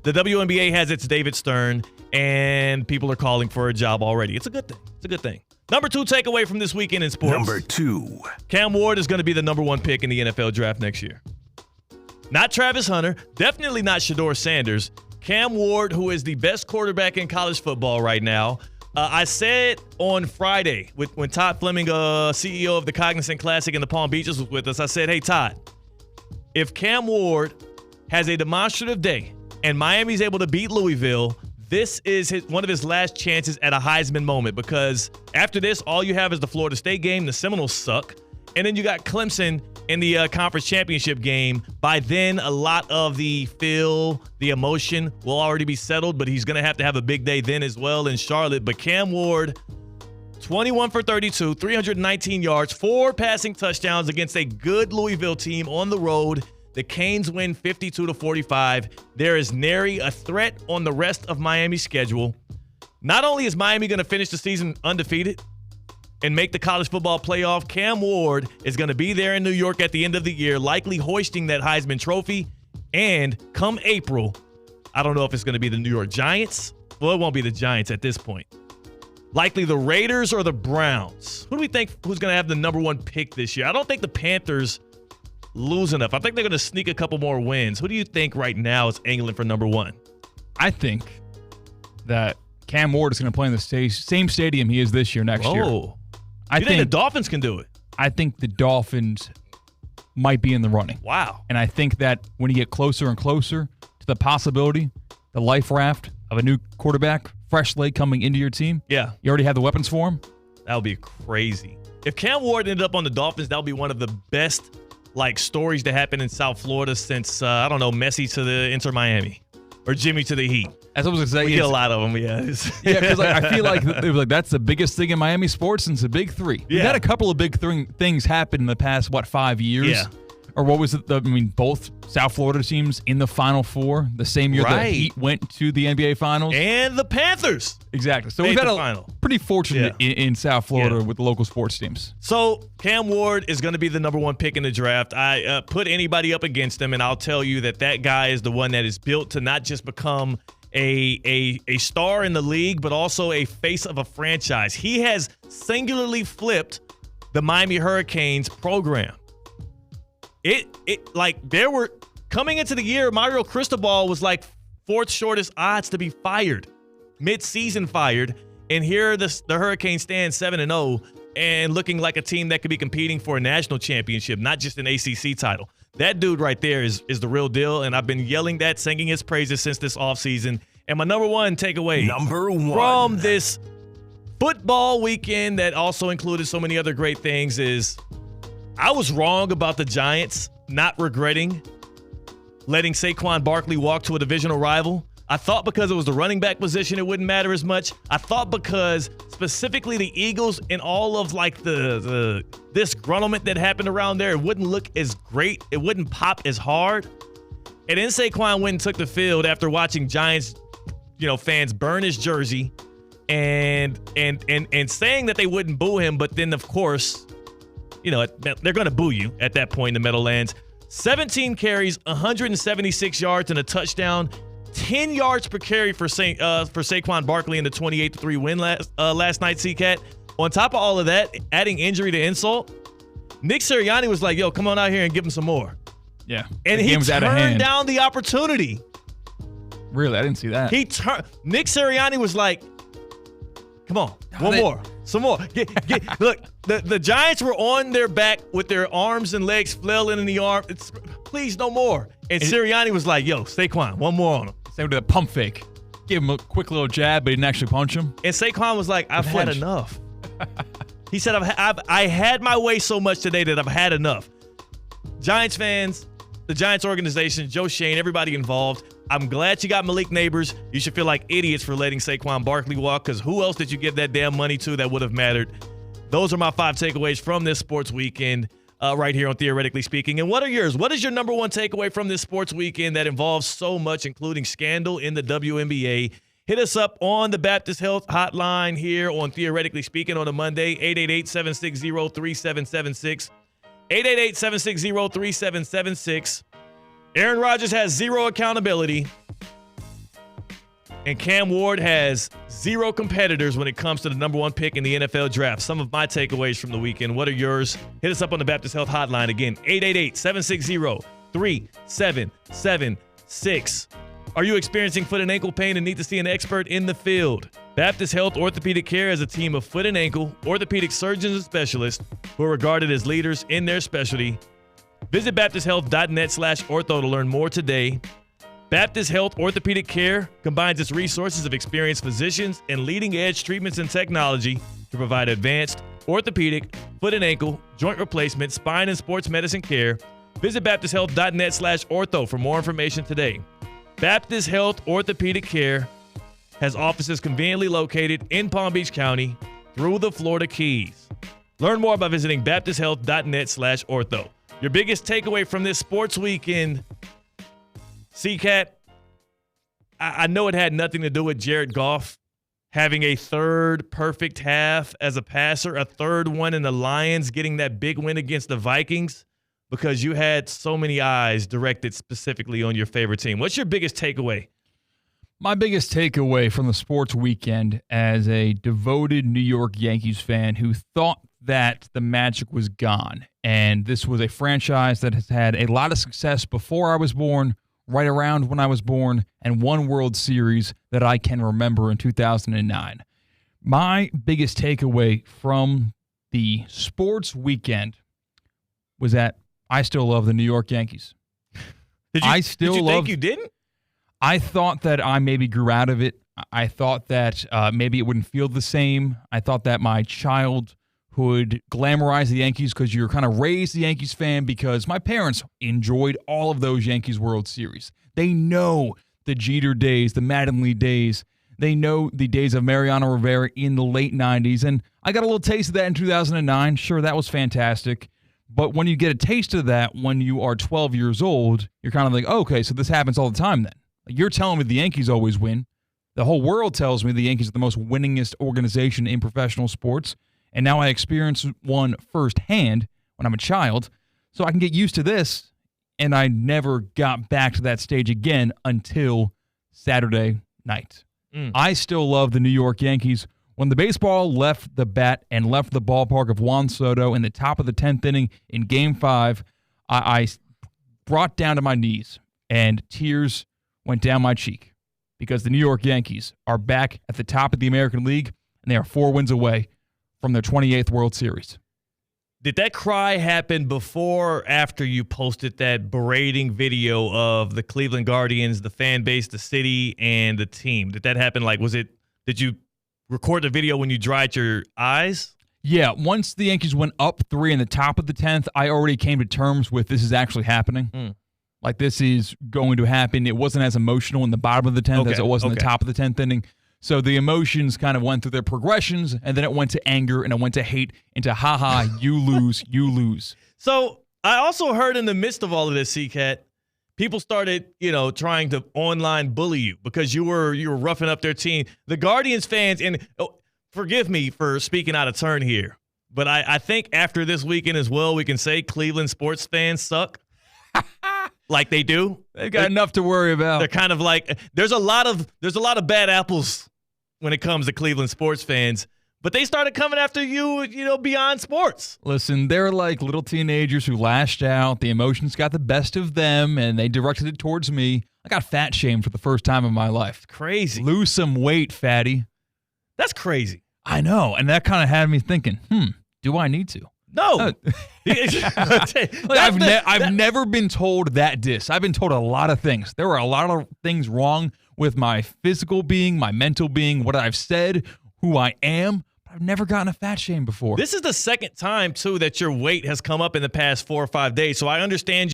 The WNBA has its David Stern, and people are calling for a job already. It's a good thing. It's a good thing. Number 2 takeaway from this weekend in sports. Number 2. Cam Ward is going to be the number 1 pick in the NFL draft next year. Not Travis Hunter. Definitely not Shedeur Sanders. Cam Ward, who is the best quarterback in college football right now. I said on Friday when Todd Fleming, CEO of the Cognizant Classic in the Palm Beaches, was with us, I said, hey, Todd, if Cam Ward has a demonstrative day and Miami's able to beat Louisville, this is one of his last chances at a Heisman moment, because after this, all you have is the Florida State game. The Seminoles suck. And then you got Clemson in the conference championship game. By then, a lot of the emotion will already be settled, but he's going to have a big day then as well in Charlotte. But Cam Ward, 21 for 32, 319 yards, 4 passing touchdowns against a good Louisville team on the road. The Canes win 52-45. There is nary a threat on the rest of Miami's schedule. Not only is Miami going to finish the season undefeated and make the college football playoff, Cam Ward is going to be there in New York at the end of the year, likely hoisting that Heisman Trophy. And come April, I don't know if it's going to be the New York Giants. Well, it won't be the Giants at this point. Likely the Raiders or the Browns. Who do we think who's going to have the number 1 pick this year? I don't think the Panthers lose enough. I think they're going to sneak a couple more wins. Who do you think right now is angling for number 1? I think that Cam Ward is going to play in the same stadium he is this year next year. I think the Dolphins can do it. I think the Dolphins might be in the running. Wow. And I think that when you get closer and closer to the possibility, the life raft of a new quarterback, fresh slate coming into your team, yeah, you already have the weapons for him. That would be crazy. If Cam Ward ended up on the Dolphins, that would be one of the best stories to happen in South Florida since, Messi to the Inter Miami or Jimmy to the Heat. As I was going to say, we get a lot of them, yeah. Yeah, because I feel like it was that's the biggest thing in Miami sports since the Big Three. We've had a couple of big things happen in the past, 5 years? Yeah. Or what was it? Both South Florida teams in the Final Four the same year the Heat went to the NBA Finals. And the Panthers. Exactly. So we've had pretty fortunate in South Florida with the local sports teams. So Cam Ward is going to be the number 1 pick in the draft. I put anybody up against him, and I'll tell you that guy is the one that is built to not just become a star in the league, but also a face of a franchise. He has singularly flipped the Miami Hurricanes program. There were coming into the year, Mario Cristobal was 4th shortest odds to be fired, mid-season fired, and here the Hurricanes stand 7-0 and looking like a team that could be competing for a national championship, not just an ACC title. That dude right there is the real deal, and I've been yelling that, singing his praises since this offseason. And my number 1 takeaway from this football weekend that also included so many other great things is I was wrong about the Giants not regretting letting Saquon Barkley walk to a divisional rival. I thought because it was the running back position, it wouldn't matter as much. I thought because specifically the Eagles and all of the disgruntlement that happened around there, it wouldn't look as great. It wouldn't pop as hard. And then Saquon went and took the field after watching Giants, fans burn his jersey and saying that they wouldn't boo him. But then, of course, they're going to boo you at that point in the Meadowlands. 17 carries, 176 yards, and a touchdown. 10 yards per carry for Saquon Barkley in the 28-3 win last night, C-Cat. On top of all of that, adding injury to insult, Nick Sirianni was like, yo, come on out here and give him some more. Yeah. And he turned down the opportunity. Really? I didn't see that. Nick Sirianni was like, come on, more. Some more. Look, the Giants were on their back with their arms and legs flailing in the arm. Please, no more. And Sirianni was like, yo, Saquon, one more on him. Same with a pump fake. Give him a quick little jab, but he didn't actually punch him. And Saquon was like, I've had enough. He said, I had my way so much today that I've had enough. Giants fans, the Giants organization, Joe Shane, everybody involved, I'm glad you got Malik Neighbors. You should feel like idiots for letting Saquon Barkley walk, because who else did you give that damn money to that would have mattered? Those are my 5 takeaways from this sports weekend right here on Theoretically Speaking. And what are yours? What is your number 1 takeaway from this sports weekend that involves so much, including scandal in the WNBA? Hit us up on the Baptist Health Hotline here on Theoretically Speaking on a Monday, 888-760-3776. 888-760-3776. Aaron Rodgers has zero accountability. And Cam Ward has 0 competitors when it comes to the number 1 pick in the NFL draft. Some of my takeaways from the weekend. What are yours? Hit us up on the Baptist Health Hotline. Again, 888-760-3776. Are you experiencing foot and ankle pain and need to see an expert in the field? Baptist Health Orthopedic Care is a team of foot and ankle orthopedic surgeons and specialists who are regarded as leaders in their specialty. Visit baptisthealth.net/ortho to learn more today. Baptist Health Orthopedic Care combines its resources of experienced physicians and leading-edge treatments and technology to provide advanced orthopedic, foot and ankle, joint replacement, spine, and sports medicine care. Visit baptisthealth.net/ortho for more information today. Baptist Health Orthopedic Care has offices conveniently located in Palm Beach County through the Florida Keys. Learn more by visiting baptisthealth.net/ortho. Your biggest takeaway from this sports weekend, C-Cat, I know it had nothing to do with Jared Goff having a third perfect half as a passer, a third one in the Lions getting that big win against the Vikings, because you had so many eyes directed specifically on your favorite team. What's your biggest takeaway? My biggest takeaway from the sports weekend as a devoted New York Yankees fan who thought that the magic was gone, and this was a franchise that has had a lot of success before I was born, right around when I was born, and one World Series that I can remember in 2009. My biggest takeaway from the sports weekend was that I still love the New York Yankees. Did you think you didn't? I thought that I maybe grew out of it. I thought that maybe it wouldn't feel the same. I thought that my childhood glamorized the Yankees because you're kind of raised a Yankees fan because my parents enjoyed all of those Yankees World Series. They know the Jeter days, the Mattingly days. They know the days of Mariano Rivera in the late 90s. And I got a little taste of that in 2009. Sure, that was fantastic. But when you get a taste of that when you are 12 years old, you're kind of like, oh, okay, so this happens all the time then. You're telling me the Yankees always win. The whole world tells me the Yankees are the most winningest organization in professional sports. And now I experience one firsthand when I'm a child. So I can get used to this. And I never got back to that stage again until Saturday night. I still love the New York Yankees. When the baseball left the bat and left the ballpark of Juan Soto in the top of the 10th inning in Game 5, I brought down to my knees and tears went down my cheek because the New York Yankees are back at the top of the American League, and they are 4 wins away from their 28th World Series. Did that cry happen before or after you posted that berating video of the Cleveland Guardians, the fan base, the city, and the team? Did that happen? Did you record the video when you dried your eyes? Yeah, once the Yankees went up 3 in the top of the 10th, I already came to terms with this is actually happening. Like, this is going to happen. It wasn't as emotional in the bottom of the 10th as it was in the top of the 10th inning. So the emotions kind of went through their progressions, and then it went to anger, and it went to hate, into ha-ha, you lose, you lose. So I also heard in the midst of all of this, C-Cat, people started, trying to online bully you because you were roughing up their team. The Guardians fans, and forgive me for speaking out of turn here, but I think after this weekend as well, we can say Cleveland sports fans suck. Like they do. They've got enough to worry about. They're kind of like there's a lot of bad apples when it comes to Cleveland sports fans, but they started coming after you, beyond sports. Listen, they're like little teenagers who lashed out. The emotions got the best of them, and they directed it towards me. I got fat shamed for the first time in my life. Crazy. Lose some weight, fatty. That's crazy. I know, and that kind of had me thinking, do I need to? No. I've never been told that diss. I've been told a lot of things. There were a lot of things wrong with my physical being, my mental being, what I've said, who I am. But I've never gotten a fat shame before. This is the second time, too, that your weight has come up in the past 4 or 5 days. So I understand